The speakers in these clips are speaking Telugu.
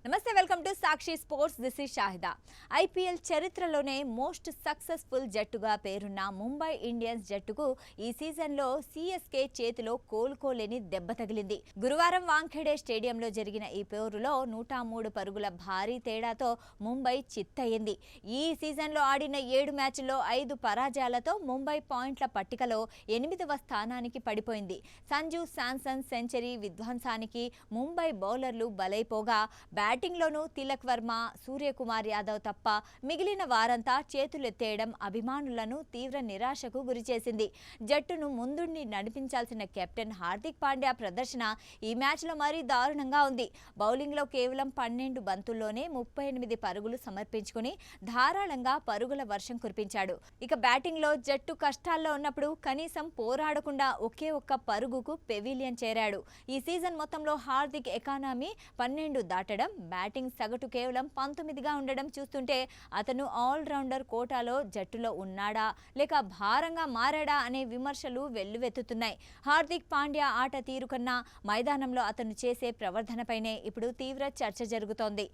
నమస్తే, welcome to Sakshi sports. This is Shahida. IPL చరిత్రలోనే మోస్ట్ సక్సెస్ఫుల్ జట్టుగా పేరున్న ముంబై ఇండియన్స్ జట్టుకు ఈ సీజన్లో సిఎస్కే చేతిలో కోలుకోలేని దెబ్బ తగిలింది. గురువారం వాంఖేడే స్టేడియంలో జరిగిన ఈ పోరులో 103 పరుగుల భారీ తేడాతో ముంబై చిత్తయింది. ఈ సీజన్లో ఆడిన 7 మ్యాచ్ల్లో 5 పరాజయాలతో ముంబై పాయింట్ల పట్టికలో 8వ స్థానానికి పడిపోయింది. సంజు శాంసన్ సెంచరీ విధ్వంసానికి ముంబై బౌలర్లు బలైపోగా బ్యాటింగ్లోనూ తిలక్ వర్మ, సూర్యకుమార్ యాదవ్ తప్ప మిగిలిన వారంతా చేతులెత్తేయడం అభిమానులను తీవ్ర నిరాశకు గురిచేసింది. జట్టును ముందుండి నడిపించాల్సిన కెప్టెన్ హార్దిక్ పాండ్యా ప్రదర్శన ఈ మ్యాచ్లో మరీ దారుణంగా ఉంది. బౌలింగ్లో కేవలం 12 బంతుల్లోనే 38 పరుగులు సమర్పించుకుని ధారాళంగా పరుగుల వర్షం కురిపించాడు. ఇక బ్యాటింగ్లో జట్టు కష్టాల్లో ఉన్నప్పుడు కనీసం పోరాడకుండా ఒకే ఒక్క పరుగుకు పెవిలియన్ చేరాడు. ఈ సీజన్ మొత్తంలో హార్దిక్ ఎకానమీ 12 దాటడం, బ్యాటింగ్ సగటు కేవలం 19గా ఉండడం చూస్తుంటే అతను ఆల్రౌండర్ కోటాలో జట్టులో ఉన్నాడా లేక భారంగా మారాడా అనే విమర్శలు వెల్లువెత్తుతున్నాయి. హార్దిక్ పాండ్యా ఆట తీరు కన్నా మైదానంలో అతను చేసే ప్రవర్తనపైనే ఇప్పుడు తీవ్ర చర్చ జరుగుతోంది.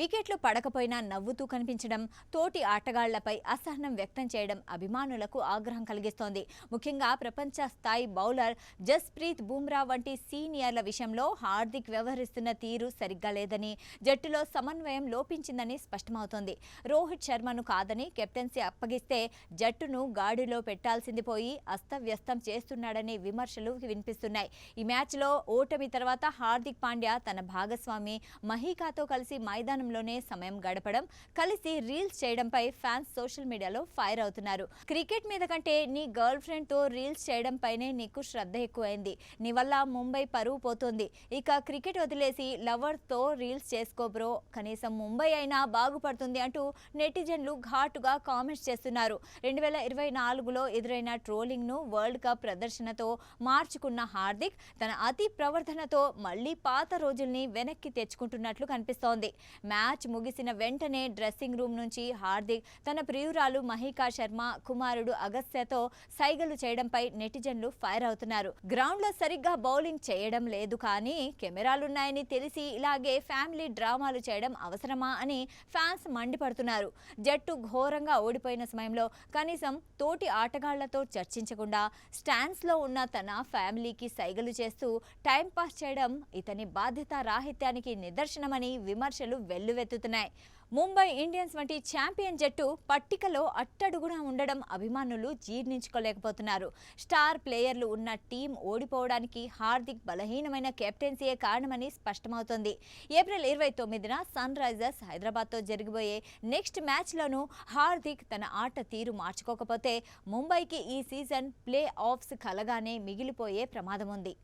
వికెట్లు పడకపోయినా నవ్వుతూ కనిపించడం, తోటి ఆటగాళ్లపై అసహనం వ్యక్తం చేయడం అభిమానులకు ఆగ్రహం కలిగిస్తోంది. ముఖ్యంగా ప్రపంచ స్థాయి బౌలర్ జస్ప్రీత్ బుమ్రా వంటి సీనియర్ల విషయంలో హార్దిక్ వ్యవహరిస్తున్న తీరు సరిగ్గా లేదని, జట్టులో సమన్వయం లోపించిందని స్పష్టమవుతోంది. రోహిత్ శర్మను కాదని కెప్టెన్సీ అప్పగిస్తే జట్టును గాడిలో పెట్టాల్సింది పోయి అస్తవ్యస్తం చేస్తున్నాడనే విమర్శలు వినిపిస్తున్నాయి. ఈ మ్యాచ్లో ఓటమి తర్వాత హార్దిక్ పాండ్యా తన భాగస్వామి మహికాతో కలిసి మైదానంలోనే సమయం గడపడం, కలిసి రీల్స్ చేయడంపై ఫ్యాన్స్ సోషల్ మీడియాలో ఫైర్ అవుతున్నారు. క్రికెట్ మీద కంటే నీ గర్ల్ ఫ్రెండ్ తో రీల్స్ చేయడంపైనే నీకు శ్రద్ధ ఎక్కువైంది. నీ వల్ల ముంబై పరువు పోతోంది. ఇక క్రికెట్ వదిలేసి లవర్ తో రీల్స్ చేసుకో బ్రో, కనీసం ముంబై అయినా బాగుపడుతుంది అంటూ నెటిజన్లు ఘాటుగా కామెంట్స్ చేస్తున్నారు. 2024లో ఎదురైన ట్రోలింగ్ ను వరల్డ్ కప్ ప్రదర్శనతో మార్చుకున్న హార్దిక్ తన అతి ప్రవర్తనతో మళ్లీ పాత రోజుల్ని వెనక్కి తెచ్చుకుంటున్నట్లు కనిపిస్తోంది. మ్యాచ్ ముగిసిన వెంటనే డ్రెస్సింగ్ రూమ్ నుంచి హార్దిక్ తన ప్రియురాలు మహికా శర్మ, కుమారుడు అగస్త్యతో సైగలు చేయడంపై నెటిజన్లు ఫైర్ అవుతున్నారు. గ్రౌండ్ లో సరిగ్గా బౌలింగ్ చేయడం లేదు, కానీ కెమెరాలున్నాయని తెలిసి ఇలాగే ఫ్యామిలీ డ్రామాలు చేయడం అవసరమా అని ఫ్యాన్స్ మండిపడుతున్నారు. జట్టు ఘోరంగా ఓడిపోయిన సమయంలో కనీసం తోటి ఆటగాళ్లతో చర్చించకుండా స్టాండ్స్లో ఉన్న తన ఫ్యామిలీకి సైగలు చేస్తూ టైంపాస్ చేయడం ఇతని బాధ్యత రాహిత్యానికి నిదర్శనమని విమర్శలు వెల్లువెత్తుతున్నాయి. ముంబై ఇండియన్స్ వంటి ఛాంపియన్ జట్టు పట్టికలో అట్టడుగున ఉండడం అభిమానులు జీర్ణించుకోలేకపోతున్నారు. స్టార్ ప్లేయర్లు ఉన్న టీం ఓడిపోవడానికి హార్దిక్ బలహీనమైన కెప్టెన్సీయే కారణమని స్పష్టమవుతోంది. ఏప్రిల్ 29న సన్ రైజర్స్ హైదరాబాద్తో జరిగిపోయే నెక్స్ట్ మ్యాచ్లోనూ హార్దిక్ తన ఆట తీరు మార్చుకోకపోతే ముంబైకి ఈ సీజన్ ప్లే ఆఫ్స్ కలగానే మిగిలిపోయే ప్రమాదం ఉంది.